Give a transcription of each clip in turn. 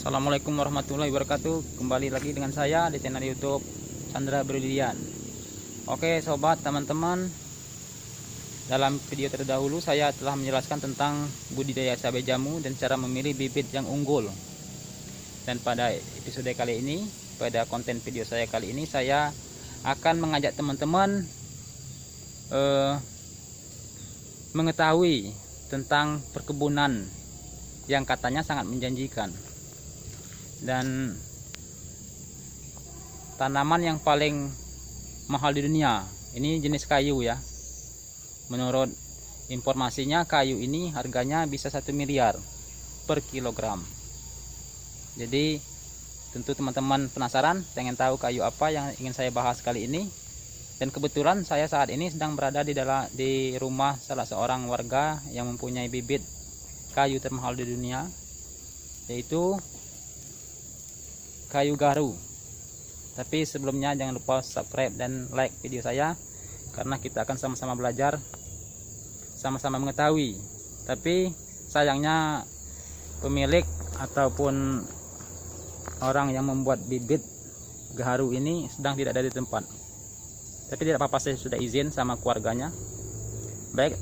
Assalamualaikum warahmatullahi wabarakatuh. Kembali lagi dengan saya di channel YouTube Chandra Brilian. Oke sobat, teman-teman, dalam video terdahulu saya telah menjelaskan tentang budidaya cabai jamu dan cara memilih bibit yang unggul. Dan pada episode kali ini, pada konten video saya kali ini, saya akan mengajak teman-teman mengetahui tentang perkebunan yang katanya sangat menjanjikan. Dan tanaman yang paling mahal di dunia ini jenis kayu ya. Menurut informasinya, kayu ini harganya bisa 1 miliar per kilogram. Jadi tentu teman-teman penasaran pengen tahu kayu apa yang ingin saya bahas kali ini. Dan kebetulan saya saat ini sedang berada di rumah salah seorang warga yang mempunyai bibit kayu termahal di dunia, yaitu kayu garu. Tapi sebelumnya jangan lupa subscribe dan like video saya, karena kita akan sama-sama belajar, sama-sama mengetahui. Tapi sayangnya pemilik ataupun orang yang membuat bibit gaharu ini sedang tidak ada di tempat. Tapi tidak apa-apa, saya sudah izin sama keluarganya. Baik,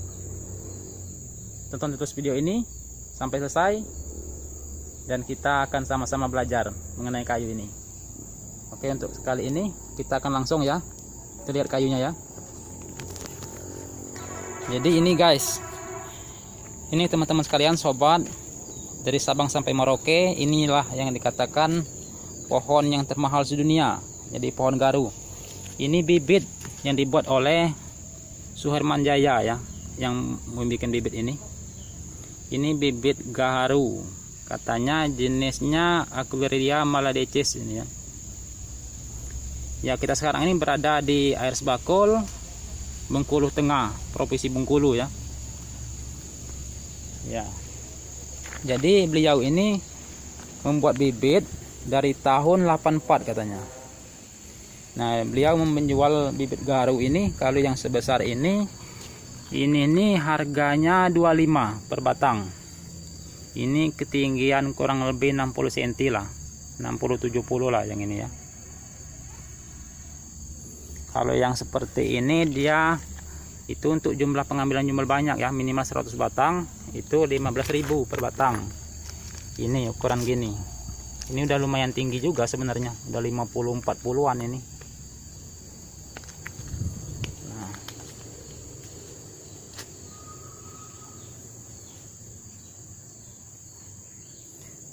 tonton terus video ini sampai selesai dan kita akan sama-sama belajar mengenai kayu ini. Oke, untuk kali ini kita akan langsung ya, kita lihat kayunya ya. Jadi ini guys, ini teman-teman sekalian, sobat, dari Sabang sampai Merauke, inilah yang dikatakan pohon yang termahal sedunia. Jadi pohon garu ini bibit yang dibuat oleh Suherman Jaya ya, yang membuat bibit ini. Ini bibit gaharu, katanya jenisnya Aquaria maladecis ini ya. Ya, kita sekarang ini berada di Air Sebakul, Bengkulu Tengah, Provinsi Bengkulu ya. Ya. Jadi beliau ini membuat bibit dari tahun 84 katanya. Nah, beliau menjual bibit gaharu ini, kalau yang sebesar ini nih harganya 25 per batang. Ini ketinggian kurang lebih 60 cm lah, 60-70 lah yang ini ya. Kalau yang seperti ini dia itu untuk jumlah pengambilan jumlah banyak ya, minimal 100 batang itu 15.000 per batang. Ini ukuran gini. Ini udah lumayan tinggi juga sebenarnya, udah 50-40an ini.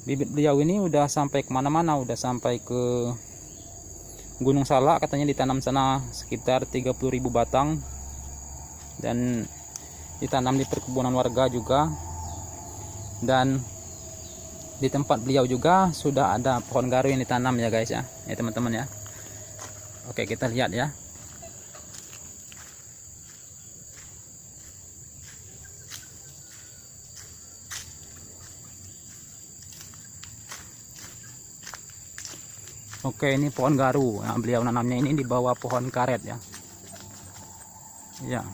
Bibit beliau ini udah sampai kemana-mana, udah sampai ke Gunung Salak, katanya ditanam sana sekitar 30.000 batang, dan ditanam di perkebunan warga juga. Dan di tempat beliau juga sudah ada pohon garu yang ditanam ya guys ya, teman-teman ya. Oke, kita lihat ya. Oke, ini pohon garu. Nah, beliau nanamnya ini di bawah pohon karet ya. Ya.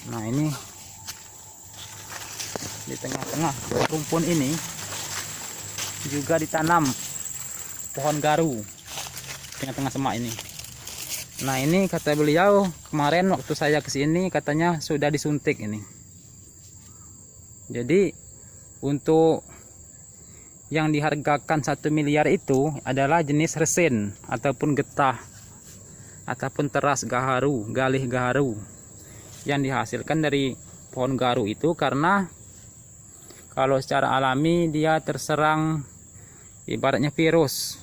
Nah, ini di tengah-tengah rumpun ini juga ditanam pohon garu, tengah-tengah semak ini. Nah, ini kata beliau kemarin waktu saya kesini katanya sudah disuntik ini. Jadi untuk yang dihargakan 1 miliar itu adalah jenis resin ataupun getah ataupun teras gaharu, galih gaharu yang dihasilkan dari pohon garu itu, karena kalau secara alami dia terserang ibaratnya virus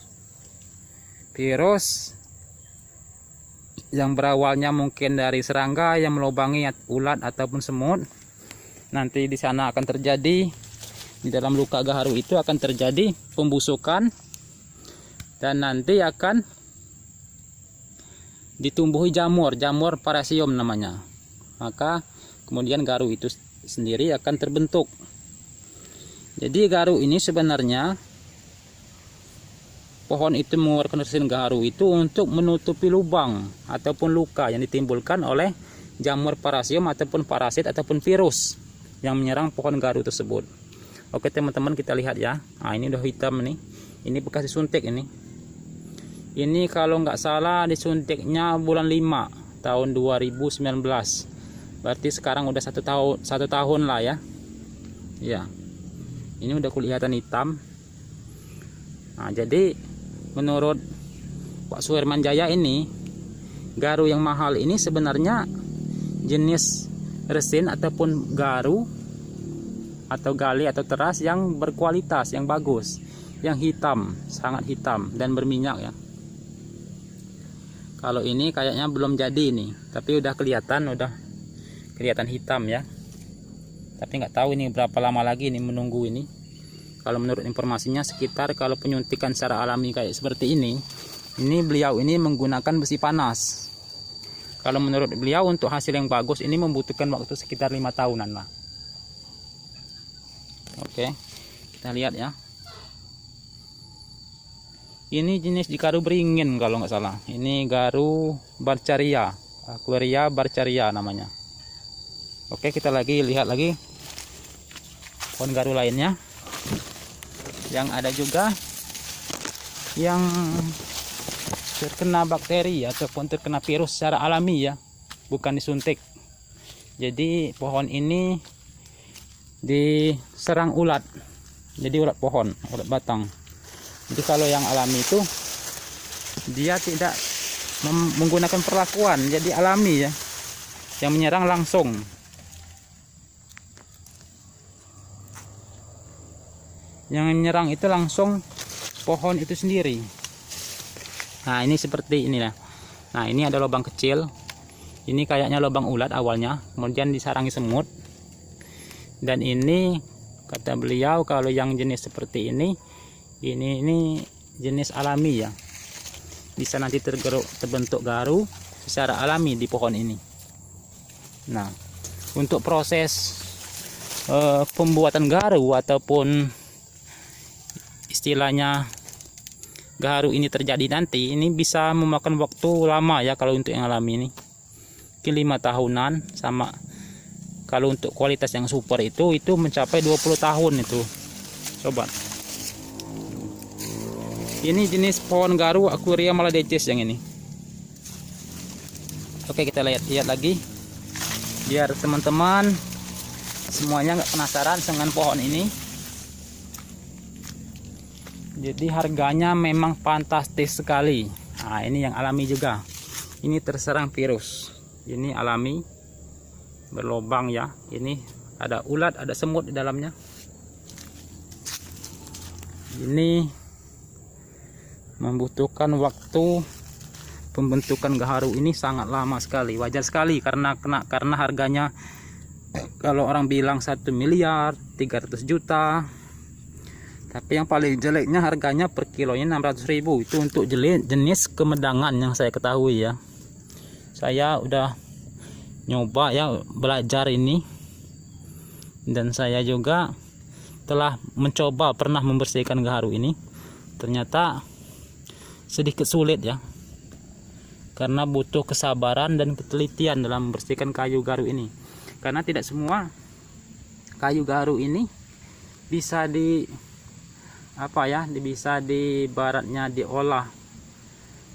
yang berawalnya mungkin dari serangga yang melubangi ulat ataupun semut. Nanti di sana akan terjadi, di dalam luka gaharu itu akan terjadi pembusukan, dan nanti akan ditumbuhi jamur parasium namanya. Maka kemudian gaharu itu sendiri akan terbentuk. Jadi gaharu ini sebenarnya, pohon itu mengeluarkan resin gaharu itu untuk menutupi lubang ataupun luka yang ditimbulkan oleh jamur parasium ataupun parasit ataupun virus yang menyerang pohon gaharu tersebut. Oke teman-teman, kita lihat ya. Nah ini udah hitam nih, ini bekas disuntik ini. Ini kalau nggak salah disuntiknya bulan 5 tahun 2019. Berarti sekarang udah satu tahun lah ya. Ya, ini udah kelihatan hitam. Nah jadi menurut Pak Suherman Jaya ini, garu yang mahal ini sebenarnya jenis resin ataupun garu atau gali atau teras yang berkualitas, yang bagus, yang hitam, sangat hitam dan berminyak ya. Kalau ini kayaknya belum jadi nih, tapi udah kelihatan hitam ya. Tapi nggak tahu ini berapa lama lagi nih menunggu ini. Kalau menurut informasinya sekitar, kalau penyuntikan secara alami kayak seperti ini beliau ini menggunakan besi panas. Kalau menurut beliau untuk hasil yang bagus ini membutuhkan waktu sekitar 5 tahunan lah. Oke, kita lihat ya. Ini jenis di garu beringin kalau nggak salah. Ini garu Barcaria, Aquaria Barcaria namanya. Oke, kita lihat lagi pohon garu lainnya. Yang ada juga yang terkena bakteri ataupun terkena virus secara alami ya, bukan disuntik. Jadi pohon ini diserang ulat, jadi ulat pohon, ulat batang. Jadi kalau yang alami itu dia tidak menggunakan perlakuan, jadi alami ya, yang menyerang langsung. Yang menyerang itu langsung pohon itu sendiri. Nah ini seperti inilah. Nah ini ada lubang kecil, ini kayaknya lubang ulat awalnya, kemudian disarangi semut. Dan ini kata beliau kalau yang jenis seperti ini jenis alami ya, bisa nanti terbentuk garu secara alami di pohon ini. Nah untuk proses pembuatan garu ataupun istilahnya garu ini terjadi nanti, ini bisa memakan waktu lama ya. Kalau untuk yang alami ini mungkin 5 tahunan, sama kalau untuk kualitas yang super itu mencapai 20 tahun itu sobat. Ini jenis pohon garu Aquaria maladecis yang ini. Oke, kita lihat lagi biar teman-teman semuanya nggak penasaran dengan pohon ini. Jadi harganya memang fantastis sekali. Nah ini yang alami juga, ini terserang virus, ini alami, berlobang ya. Ini ada ulat, ada semut di dalamnya. Ini membutuhkan waktu pembentukan gaharu ini sangat lama sekali. Wajar sekali karena harganya kalau orang bilang 1 miliar 300 juta. Tapi yang paling jeleknya harganya per kilonya 600.000. Itu untuk jenis kemedangan yang saya ketahui ya. Saya udah nyoba ya belajar ini, dan saya juga telah mencoba pernah membersihkan gaharu ini. Ternyata sedikit sulit ya, karena butuh kesabaran dan ketelitian dalam membersihkan kayu gaharu ini. Karena tidak semua kayu gaharu ini bisa bisa baratnya diolah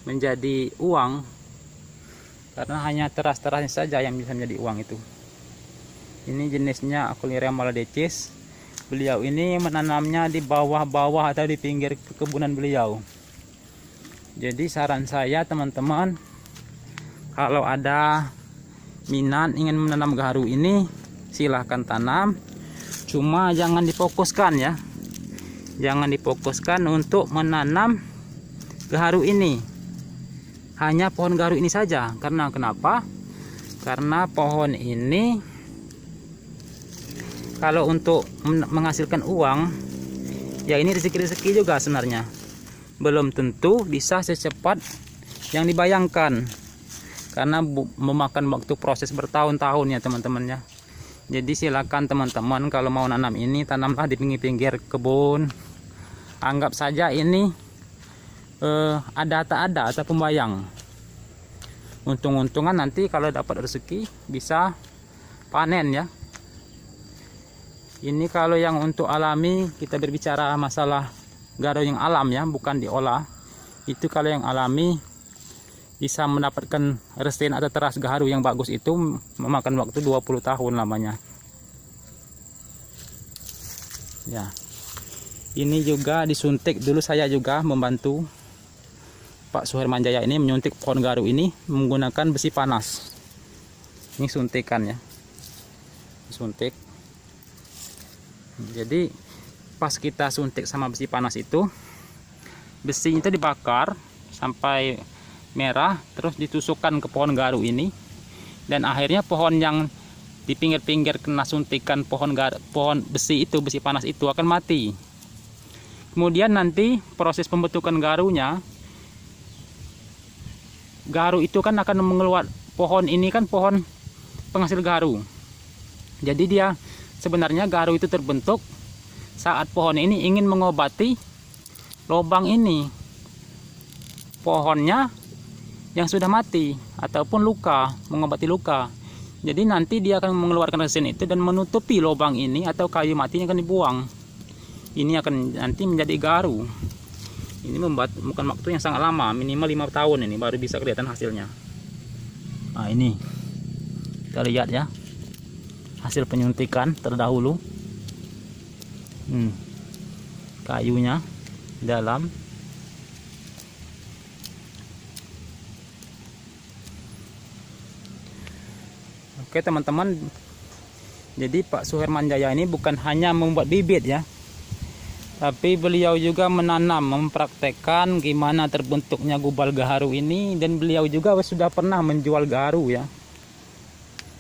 menjadi uang, karena hanya teras-terasnya saja yang bisa menjadi uang itu. Ini jenisnya Aquaria maladecis. Beliau ini menanamnya di bawah-bawah atau di pinggir kebunan beliau. Jadi saran saya teman-teman, kalau ada minat ingin menanam gaharu ini silahkan tanam, cuma jangan difokuskan ya. Jangan difokuskan untuk menanam gaharu ini, hanya pohon gaharu ini saja. Karena kenapa? Karena pohon ini kalau untuk menghasilkan uang ya, ini rezeki-rezeki juga sebenarnya. Belum tentu bisa secepat yang dibayangkan, karena memakan waktu proses bertahun-tahun ya teman-teman ya. Jadi silakan teman-teman kalau mau nanam ini, tanamlah di pinggir-pinggir kebun. Anggap saja ini ada tak ada atau pembayang. Untung-untungan nanti kalau dapat rezeki bisa panen ya. Ini kalau yang untuk alami, kita berbicara masalah garu yang alam ya, bukan diolah. Itu kalau yang alami bisa mendapatkan resin atau teras gaharu yang bagus itu memakan waktu 20 tahun lamanya. Ya. Ini juga disuntik dulu, saya juga membantu Pak Suhermanjaya ini menyuntik pohon garu ini menggunakan besi panas. Ini suntikan ya. Suntik. Jadi pas kita suntik sama besi panas itu, besi itu dibakar sampai merah, terus ditusukkan ke pohon garu ini, dan akhirnya pohon yang di pinggir-pinggir kena suntikan pohon besi itu, besi panas itu akan mati. Kemudian nanti proses pembentukan garunya, garu itu kan akan mengeluar, pohon ini kan pohon penghasil garu. Jadi dia sebenarnya garu itu terbentuk saat pohon ini ingin mengobati lubang ini, pohonnya yang sudah mati ataupun luka, mengobati luka. Jadi nanti dia akan mengeluarkan resin itu dan menutupi lubang ini, atau kayu matinya akan dibuang. Ini akan nanti menjadi garu. Ini memakan waktu yang sangat lama, minimal 5 tahun ini baru bisa kelihatan hasilnya. Nah ini kita lihat ya, hasil penyuntikan terdahulu. Kayunya dalam. Oke teman-teman, jadi Pak Suhermanjaya ini bukan hanya membuat bibit ya, tapi beliau juga menanam, mempraktekkan gimana terbentuknya gubal gaharu ini, dan beliau juga sudah pernah menjual gaharu ya.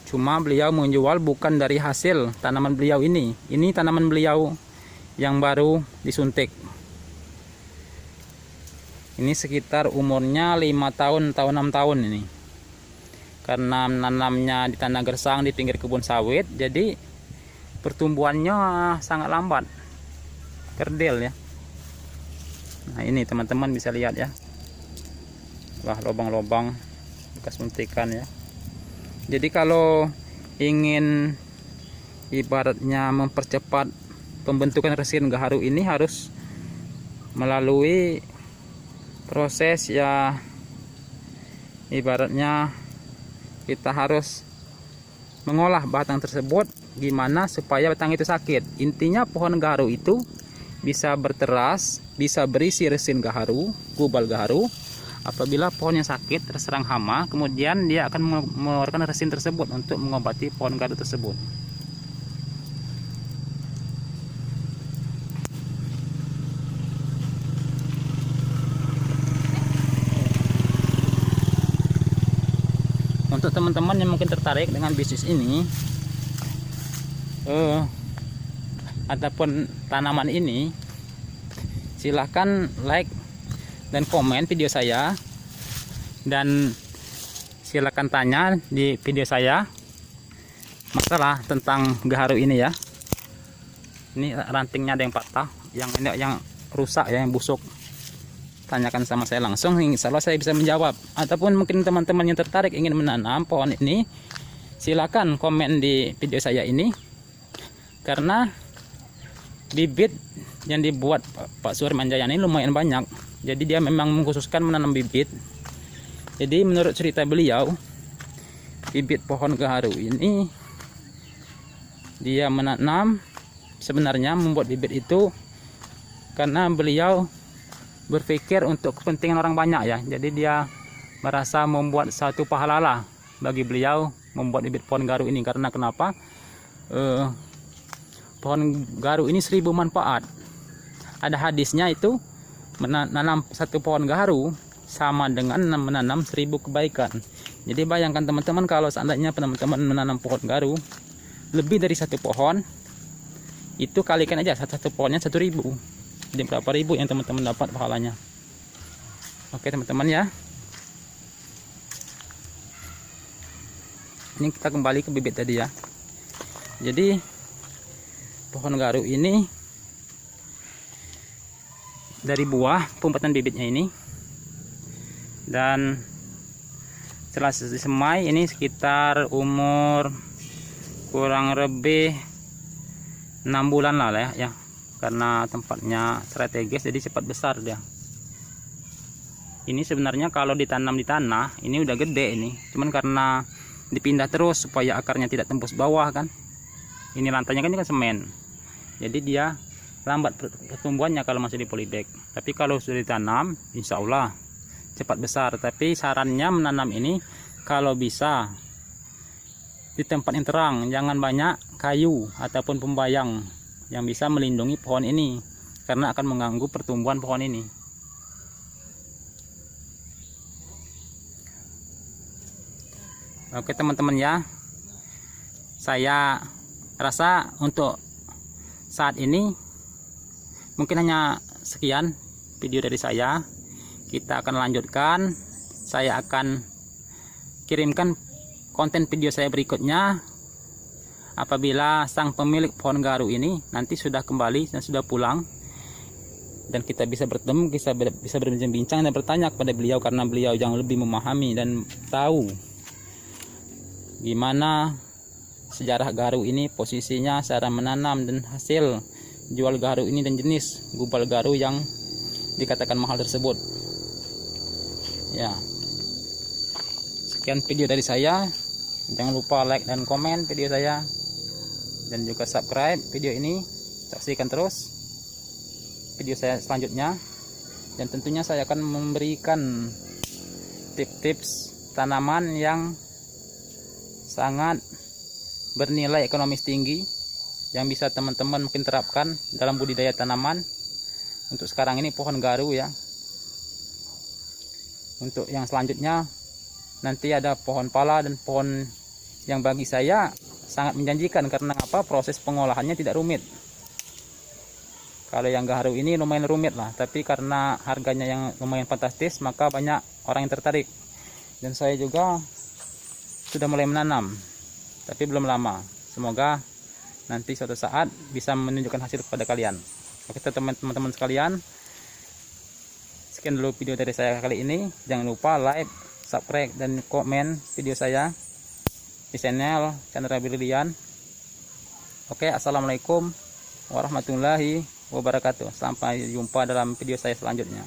Cuma beliau menjual bukan dari hasil tanaman beliau ini. Ini tanaman beliau yang baru disuntik. Ini sekitar umurnya 5 tahun atau 6 tahun ini. Karena menanamnya di tanah gersang di pinggir kebun sawit, jadi pertumbuhannya sangat lambat, kerdil ya. Nah ini teman-teman bisa lihat ya, wah lubang-lubang bekas suntikan ya. Jadi kalau ingin ibaratnya mempercepat pembentukan resin gaharu ini, harus melalui proses ya, ibaratnya kita harus mengolah batang tersebut gimana supaya batang itu sakit. Intinya pohon gaharu itu bisa berteras, bisa berisi resin gaharu, gubal gaharu. Apabila pohonnya sakit terserang hama, kemudian dia akan mengeluarkan resin tersebut untuk mengobati pohon gaharu tersebut. Untuk teman-teman yang mungkin tertarik dengan bisnis ini ataupun tanaman ini, silahkan like dan komen video saya, dan silahkan tanya di video saya masalah tentang gaharu ini ya. Ini rantingnya ada yang patah, yang rusak ya, yang busuk. Tanyakan sama saya langsung, insya Allah saya bisa menjawab. Ataupun mungkin teman-teman yang tertarik ingin menanam pohon ini, silakan komen di video saya ini, karena bibit yang dibuat Pak Suhermanjaya ini lumayan banyak. Jadi dia memang mengkhususkan menanam bibit. Jadi menurut cerita beliau, bibit pohon gaharu ini dia menanam, sebenarnya membuat bibit itu karena beliau berpikir untuk kepentingan orang banyak ya. Jadi dia merasa membuat satu pahala lah bagi beliau membuat bibit pohon gaharu ini. Karena kenapa? Pohon gaharu ini 1000 manfaat. Ada hadisnya itu, menanam satu pohon gaharu sama dengan menanam 1000 kebaikan. Jadi bayangkan teman-teman, kalau seandainya teman-teman menanam pohon gaharu lebih dari satu pohon, itu kalikan aja satu pohonnya 1000. Jadi berapa ribu yang teman-teman dapat pahalanya. Oke teman-teman ya, ini kita kembali ke bibit tadi ya. Jadi pohon gaharu ini dari buah pembuatan bibitnya ini, dan setelah disemai ini sekitar umur kurang lebih 6 bulan lah ya, karena tempatnya strategis jadi cepat besar dia. Ini sebenarnya kalau ditanam di tanah ini udah gede ini, cuman karena dipindah terus supaya akarnya tidak tembus bawah kan. Ini lantainya kan semen, jadi dia lambat pertumbuhannya kalau masih di polybag. Tapi kalau sudah ditanam insya Allah cepat besar. Tapi sarannya menanam ini kalau bisa di tempat yang terang, jangan banyak kayu ataupun pembayang yang bisa melindungi pohon ini, karena akan mengganggu pertumbuhan pohon ini. Oke teman-teman ya, saya rasa untuk saat ini mungkin hanya sekian video dari saya. Kita akan lanjutkan, saya akan kirimkan konten video saya berikutnya apabila sang pemilik pohon garu ini nanti sudah kembali dan sudah pulang, dan kita bisa bertemu, bisa berbincang-bincang dan bertanya kepada beliau, karena beliau yang lebih memahami dan tahu gimana sejarah garu ini, posisinya, cara menanam dan hasil jual garu ini, dan jenis gubal garu yang dikatakan mahal tersebut. Ya, sekian video dari saya. Jangan lupa like dan komen video saya, dan juga subscribe video ini. Saksikan terus video saya selanjutnya, dan tentunya saya akan memberikan tips-tips tanaman yang sangat bernilai ekonomis tinggi yang bisa teman-teman mungkin terapkan dalam budidaya tanaman. Untuk sekarang ini pohon garu ya. Untuk yang selanjutnya nanti ada pohon pala dan pohon yang bagi saya sangat menjanjikan. Karena apa? Proses pengolahannya tidak rumit. Kalau yang garu ini lumayan rumit lah, tapi karena harganya yang lumayan fantastis, maka banyak orang yang tertarik. Dan saya juga sudah mulai menanam, tapi belum lama. Semoga nanti suatu saat bisa menunjukkan hasil kepada kalian. Oke teman-teman sekalian, sekian dulu video dari saya kali ini. Jangan lupa like, subscribe dan komen video saya di channel Chandra Brilian. Oke, assalamualaikum warahmatullahi wabarakatuh. Sampai jumpa dalam video saya selanjutnya.